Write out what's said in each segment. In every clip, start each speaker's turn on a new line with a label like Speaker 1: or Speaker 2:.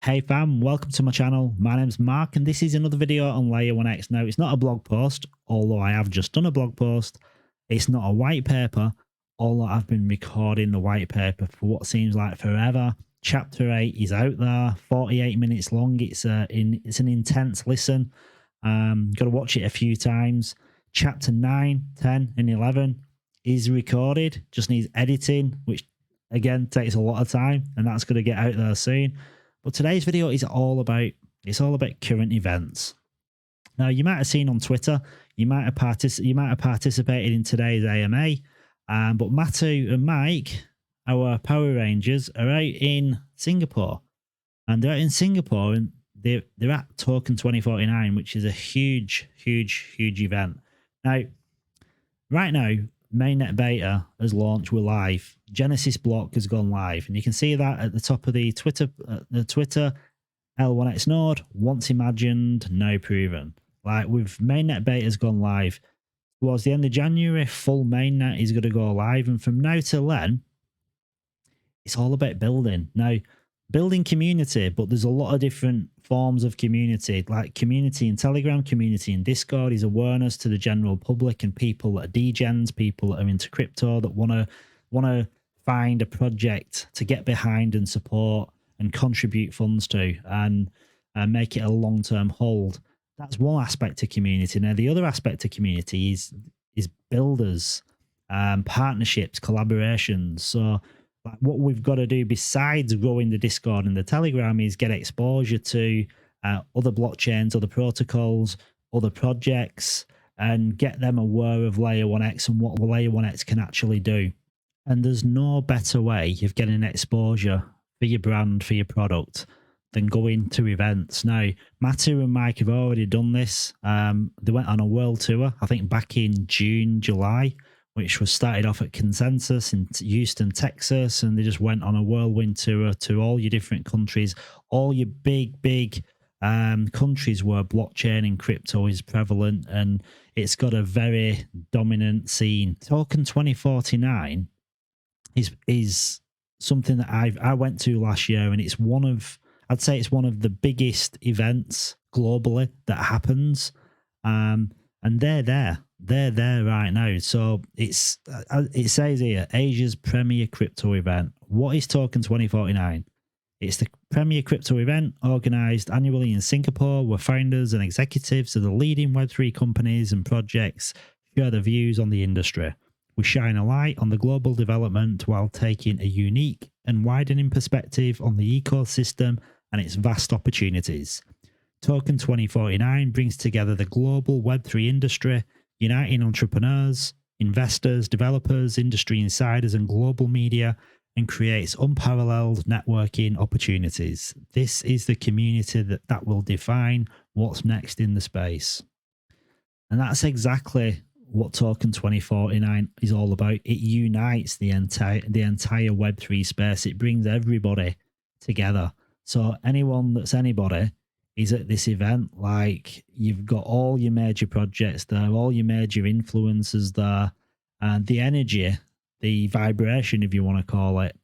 Speaker 1: Hey fam, welcome to my channel. My name's Mark and this is another video on LayerOneX. Now, it's not a blog post, although I have just done a blog post. It's not a white paper, although I've been recording the white paper for what seems like forever. Chapter 8 is out there, 48 minutes long. It's an intense listen. Got to watch it a few times. Chapter 9, 10 and 11 is recorded, just needs editing, which again takes a lot of time, and that's going to get out there soon. But today's video is all about current events. Now, you might have seen on Twitter, you might have participated in today's AMA, but Matiu and Mike, our Power Rangers, are out in Singapore, and they're out in Singapore, and they're at Token2049, which is a huge event. Now, right now, mainnet beta has launched. We're live. Genesis block has gone live, and you can see that at the top of the Twitter L1X node. Once imagined, now proven. Like, with mainnet beta has gone live towards the end of January. Full mainnet is going to go live, and from now till then, it's all about building. Now, building community, but there's a lot of different forms of community, like community in Telegram, community in Discord is awareness to the general public and people that are degens, people that are into crypto, that want to find a project to get behind and support and contribute funds to, and make it a long-term hold. That's one aspect of community. Now, the other aspect of community is builders, partnerships, collaborations. So what we've got to do besides growing the Discord and the Telegram is get exposure to other blockchains, other protocols, other projects, and get them aware of LayerOneX and what LayerOneX can actually do. And there's no better way of getting exposure for your brand, for your product, than going to events. Now, Matiu and Mike have already done this. They went on a world tour, I think back in June, July, which was started off at Consensus in Houston, Texas, and they just went on a whirlwind tour to all your different countries, all your big countries where blockchain and crypto is prevalent, and it's got a very dominant scene. Token2049 is something that I went to last year, and it's I'd say it's one of the biggest events globally that happens, and they're there right now. So it says here, Asia's premier crypto event. What is Token2049? It's the premier crypto event organized annually in Singapore, where founders and executives of the leading Web3 companies and projects share their views on the industry. We shine a light on the global development while taking a unique and widening perspective on the ecosystem and its vast opportunities. Token2049 brings together the global Web3 industry, uniting entrepreneurs, investors, developers, industry insiders, and global media, and creates unparalleled networking opportunities. This is the community that will define what's next in the space. And that's exactly what Token2049 is all about. It unites the entire Web3 space. It brings everybody together. So anyone that's anybody is at this event. Like, you've got all your major projects there, all your major influencers there, and the energy, the vibration, if you want to call it,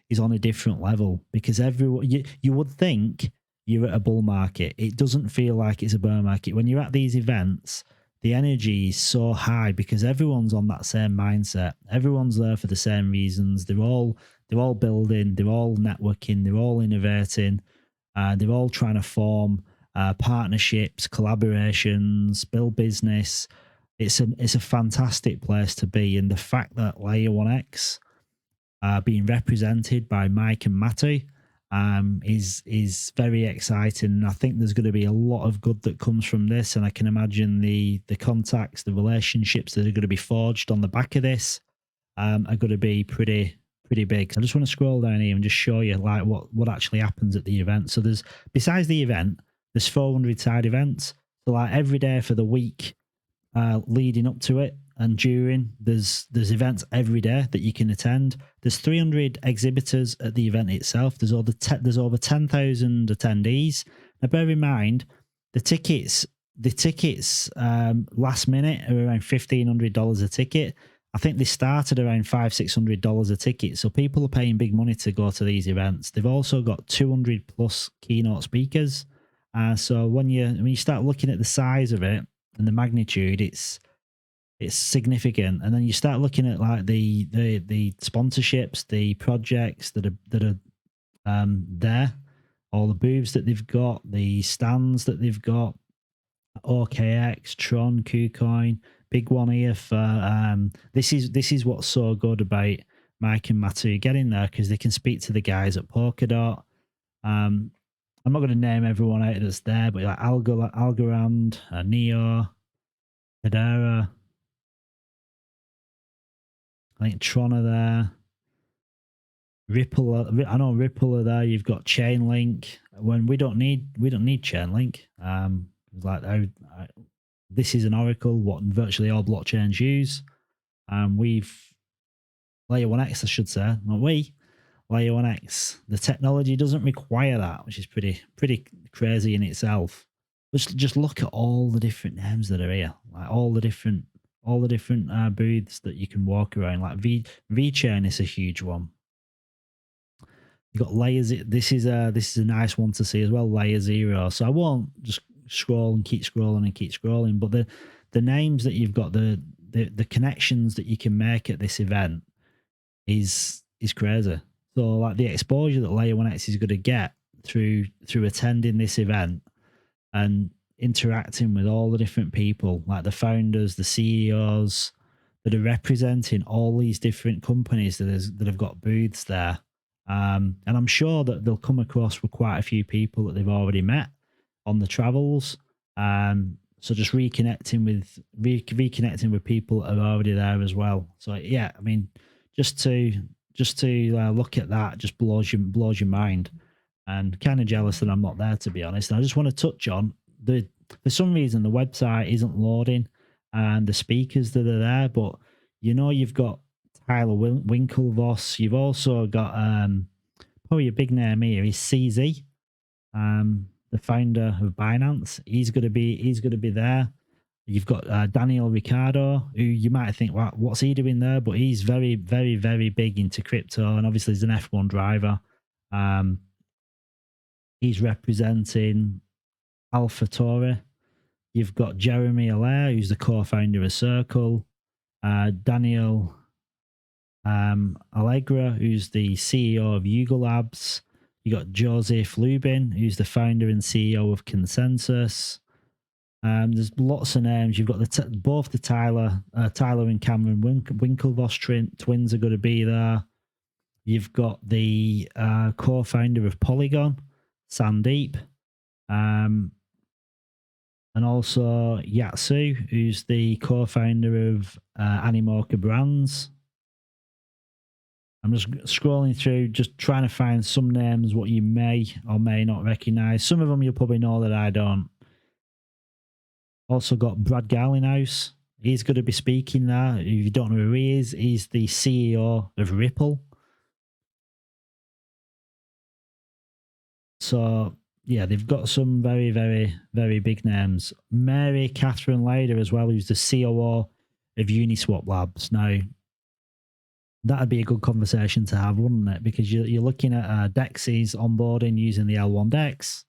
Speaker 1: is on a different level, because everyone, you would think you're at a bull market. It doesn't feel like it's a bear market. When you're at these events, the energy is so high because everyone's on that same mindset. Everyone's there for the same reasons. They're all building, they're all networking, they're all innovating, they're all trying to form partnerships, collaborations, build business. It's a fantastic place to be, and the fact that LayerOneX being represented by Mike and Matiu is very exciting. And I think there's going to be a lot of good that comes from this, and I can imagine the contacts, the relationships that are going to be forged on the back of this are going to be pretty big. I just want to scroll down here and just show you like what actually happens at the event. So besides the event, there's 400 side events. So like every day for the week leading up to it and during, there's events every day that you can attend. There's 300 exhibitors at the event itself. There's over 10,000 attendees. Now, bear in mind, the tickets last minute are around $1,500 a ticket. I think they started around $500-600 a ticket. So people are paying big money to go to these events. They've also got 200 plus keynote speakers. So when you start looking at the size of it and the magnitude, it's significant. And then you start looking at like the sponsorships, the projects that are there, all the booths that they've got, the stands that they've got, OKX, Tron, KuCoin, big one here for this is what's so good about Mike and Matiu getting there, because they can speak to the guys at Polkadot. I'm not going to name everyone out that's there, but like Algorand, Neo, Hedera, I think Tron are there. Ripple, I know Ripple are there. You've got Chainlink. When we don't need Chainlink. This is an oracle what virtually all blockchains use. We've LayerOneX, I should say, not we. LayerOneX. The technology doesn't require that, which is pretty crazy in itself. Just look at all the different names that are here, like all the different booths that you can walk around. Like VeChain is a huge one. You've got Layers. This is a nice one to see as well. Layer Zero. So I won't just scroll and keep scrolling, but the names that you've got, the connections that you can make at this event is crazy. So like the exposure that LayerOneX is going to get through attending this event and interacting with all the different people, like the founders, the CEOs that are representing all these different companies that have got booths there. And I'm sure that they'll come across with quite a few people that they've already met on the travels. So just reconnecting with people that are already there as well. So yeah, I mean, just to look at that just blows your mind, and kind of jealous that I'm not there, to be honest. And I just want to touch on for some reason the website isn't loading and the speakers that are there, but you've got Tyler Winklevoss. You've also got probably a big name here is CZ, the founder of Binance. He's going to be there. You've got Daniel Ricciardo, who you might think, well, what's he doing there? But he's very, very, very big into crypto, and obviously he's an F1 driver. He's representing AlphaTauri. You've got Jeremy Allaire, who's the co-founder of Circle. Daniel Allegra, who's the CEO of Yuga Labs. You got Joseph Lubin, who's the founder and CEO of Consensus. There's lots of names. You've got both the Tyler and Cameron Winklevoss twins are going to be there. You've got the co-founder of Polygon, Sandeep, and also Yatsu, who's the co-founder of Animoca Brands. I'm just scrolling through, just trying to find some names what you may or may not recognize. Some of them you'll probably know that I don't. Also got Brad Garlinghouse. He's going to be speaking there. If you don't know who he is, he's the CEO of Ripple. So yeah, they've got some very, very, very big names. Mary Catherine Lader as well, who's the COO of Uniswap Labs. Now, that'd be a good conversation to have, wouldn't it? Because you're looking at DEXs onboarding using the L1 DEX.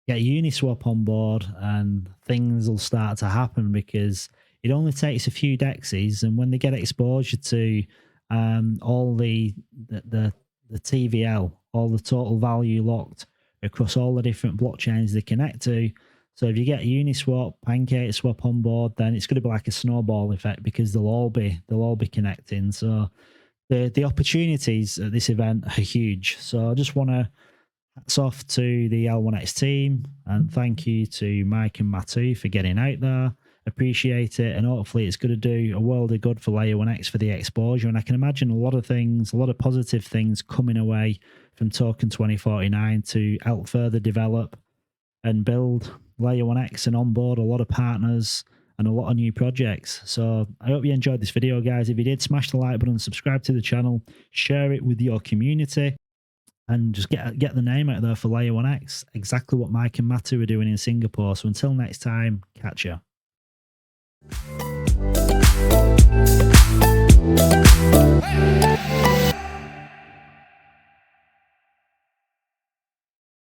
Speaker 1: Get Uniswap on board and things will start to happen, because it only takes a few DEXs, and when they get exposure to all the TVL, all the total value locked across all the different blockchains they connect to. So if you get Uniswap, PancakeSwap on board, then it's going to be like a snowball effect, because they'll all be connecting. So the opportunities at this event are huge. So I just want to hats off to the L1X team, and thank you to Mike and Matiu for getting out there. Appreciate it, and hopefully it's going to do a world of good for LayerOneX for the exposure. And I can imagine a lot of positive things coming away from Token2049 to help further develop and build LayerOneX and onboard a lot of partners and a lot of new projects. So I hope you enjoyed this video, guys. If you did, smash the like button, subscribe to the channel, share it with your community, and just get the name out there for LayerOneX. Exactly what Mike and Matiu are doing in Singapore. So until next time, catch ya.